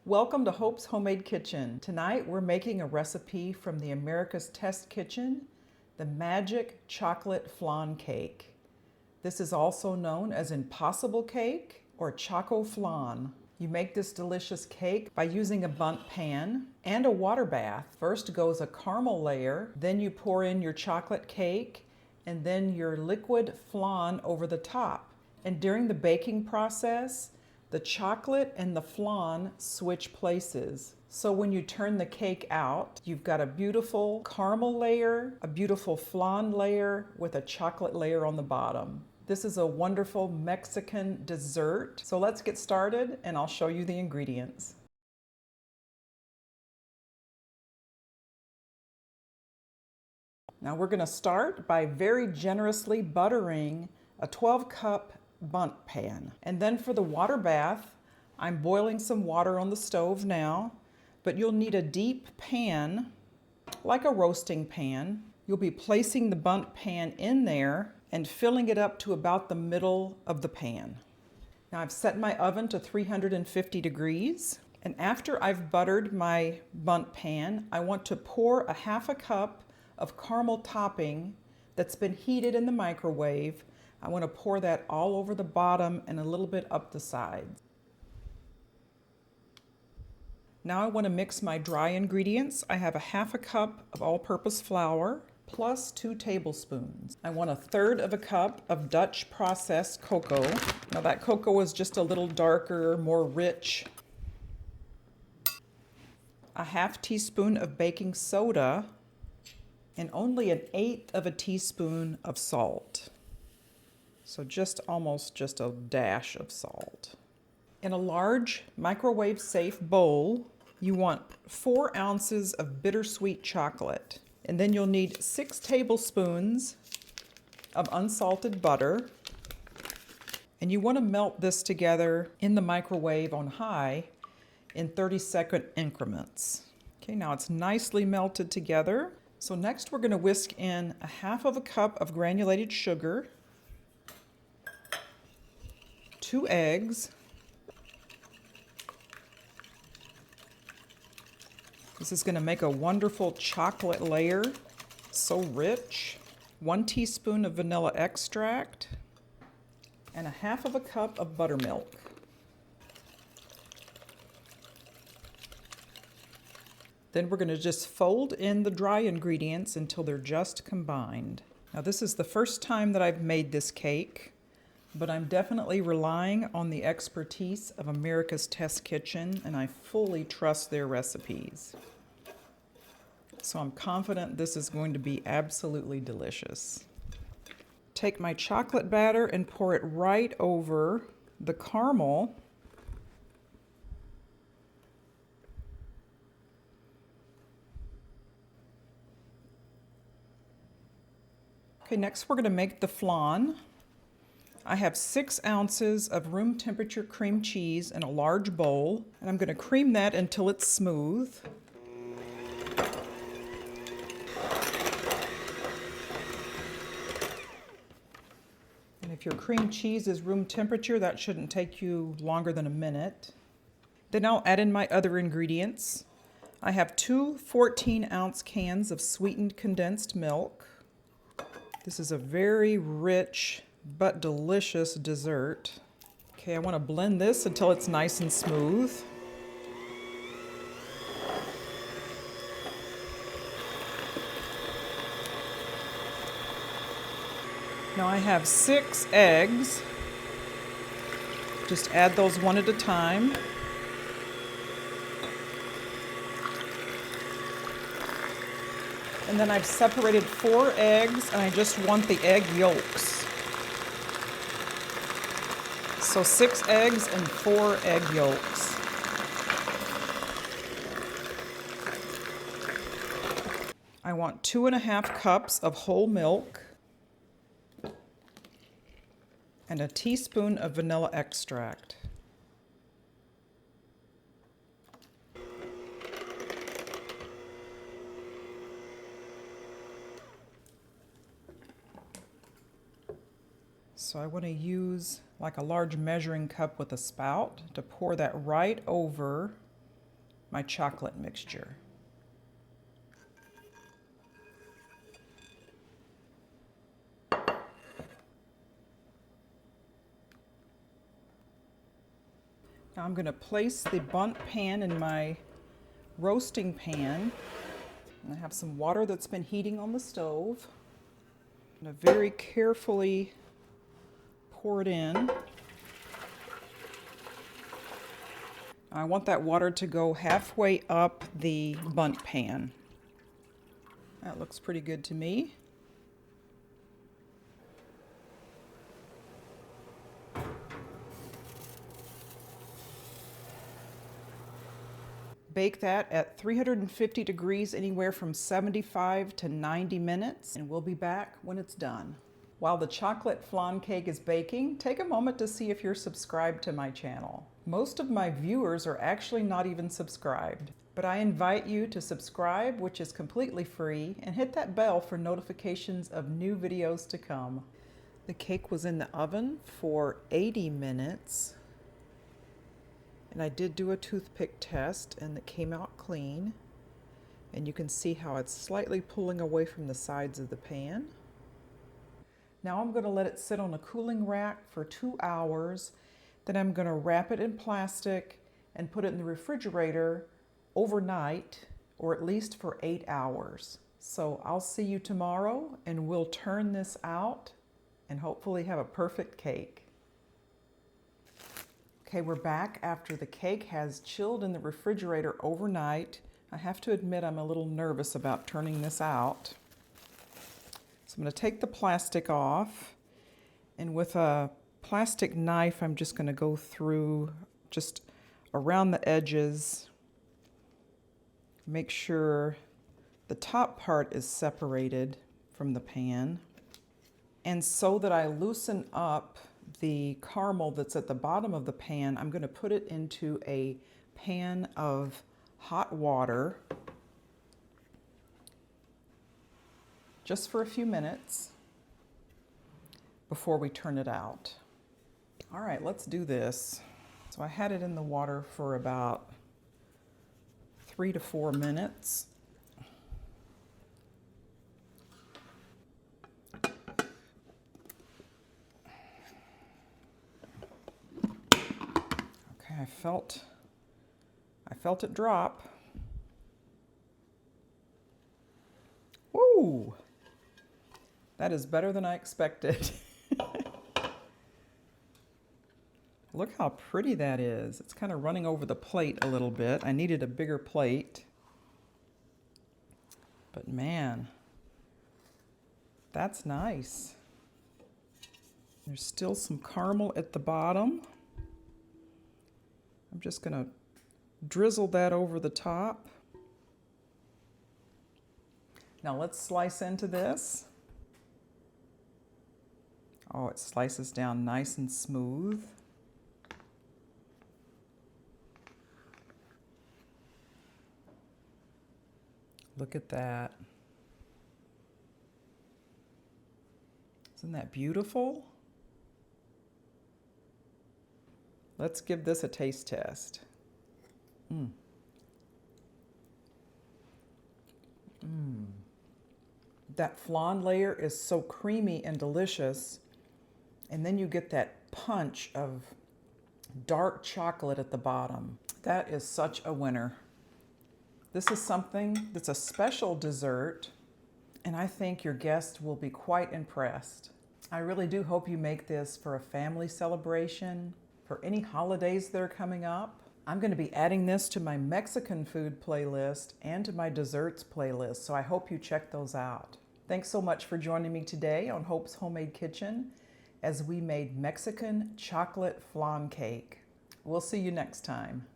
Welcome to Hope's Homemade Kitchen. Tonight we're making a recipe from the America's Test Kitchen, the magic chocolate flan cake. This is also known as impossible cake or Chocoflan. You make this delicious cake by using a bundt pan and a water bath. First goes a caramel layer, then you pour in your chocolate cake, and then your liquid flan over the top. And during the baking process, the chocolate and the flan switch places. So when you turn the cake out, you've got a beautiful caramel layer, a beautiful flan layer with a chocolate layer on the bottom. This is a wonderful Mexican dessert. So let's get started and I'll show you the ingredients. Now we're going to start by very generously buttering a 12-cup bundt pan. And then for the water bath, I'm boiling some water on the stove now, but you'll need a deep pan, like a roasting pan. You'll be placing the bundt pan in there and filling it up to about the middle of the pan. Now I've set my oven to 350 degrees. And after I've buttered my bundt pan, I want to pour a half a cup of caramel topping that's been heated in the microwave. I want to pour that all over the bottom and a little bit up the sides. Now I want to mix my dry ingredients. I have a half a cup of all-purpose flour plus 2 tablespoons. I want 1/3 of a cup of Dutch processed cocoa. Now that cocoa is just a little darker, more rich. A half teaspoon of baking soda and only 1/8 of a teaspoon of salt. So almost just a dash of salt. In a large microwave-safe bowl, you want 4 ounces of bittersweet chocolate. And then you'll need 6 tablespoons of unsalted butter. And you want to melt this together in the microwave on high in 30-second increments. Okay, now it's nicely melted together. So next we're going to whisk in a half of a cup of granulated sugar, 2 eggs. This is going to make a wonderful chocolate layer, so rich. 1 teaspoon of vanilla extract and a half of a cup of buttermilk. Then we're going to just fold in the dry ingredients until they're just combined. Now this is the first time that I've made this cake, but I'm definitely relying on the expertise of America's Test Kitchen, and I fully trust their recipes. So I'm confident this is going to be absolutely delicious. Take my chocolate batter and pour it right over the caramel. Okay, next we're going to make the flan. I have 6 ounces of room temperature cream cheese in a large bowl, and I'm going to cream that until it's smooth. And if your cream cheese is room temperature, that shouldn't take you longer than a minute. Then I'll add in my other ingredients. I have 2 14-ounce cans of sweetened condensed milk. This is a very rich but delicious dessert. Okay, I want to blend this until it's nice and smooth. Now I have 6 eggs. Just add those one at a time. And then I've separated 4 eggs, and I just want the egg yolks. So 6 eggs and 4 egg yolks. I want 2.5 cups of whole milk and a teaspoon of vanilla extract. So I want to use like a large measuring cup with a spout to pour that right over my chocolate mixture. Now I'm going to place the bundt pan in my roasting pan. I have some water that's been heating on the stove. I'm going to very carefully pour it in. I want that water to go halfway up the bundt pan. That looks pretty good to me. Bake that at 350 degrees, anywhere from 75 to 90 minutes, and we'll be back when it's done. While the chocolate flan cake is baking, take a moment to see if you're subscribed to my channel. Most of my viewers are actually not even subscribed, but I invite you to subscribe, which is completely free, and hit that bell for notifications of new videos to come. The cake was in the oven for 80 minutes. And I did do a toothpick test and it came out clean. And you can see how it's slightly pulling away from the sides of the pan. Now I'm going to let it sit on a cooling rack for 2 hours. Then I'm going to wrap it in plastic and put it in the refrigerator overnight, or at least for 8 hours. So I'll see you tomorrow and we'll turn this out and hopefully have a perfect cake. Okay, we're back after the cake has chilled in the refrigerator overnight. I have to admit I'm a little nervous about turning this out. So I'm going to take the plastic off, and with a plastic knife I'm just going to go through just around the edges. Make sure the top part is separated from the pan. And so that I loosen up the caramel that's at the bottom of the pan, I'm going to put it into a pan of hot water just for a few minutes before we turn it out. All right, let's do this. So I had it in the water for about 3 to 4 minutes. I felt it drop. Woo! That is better than I expected. Look how pretty that is. It's kind of running over the plate a little bit. I needed a bigger plate. But man, that's nice. There's still some caramel at the bottom. I'm just going to drizzle that over the top. Now let's slice into this. Oh, it slices down nice and smooth. Look at that. Isn't that beautiful? Let's give this a taste test. That flan layer is so creamy and delicious. And then you get that punch of dark chocolate at the bottom. That is such a winner. This is something that's a special dessert, and I think your guests will be quite impressed. I really do hope you make this for a family celebration, for any holidays that are coming up. I'm going to be adding this to my Mexican food playlist and to my desserts playlist, so I hope you check those out. Thanks so much for joining me today on Hope's Homemade Kitchen as we made Mexican chocolate flan cake. We'll see you next time.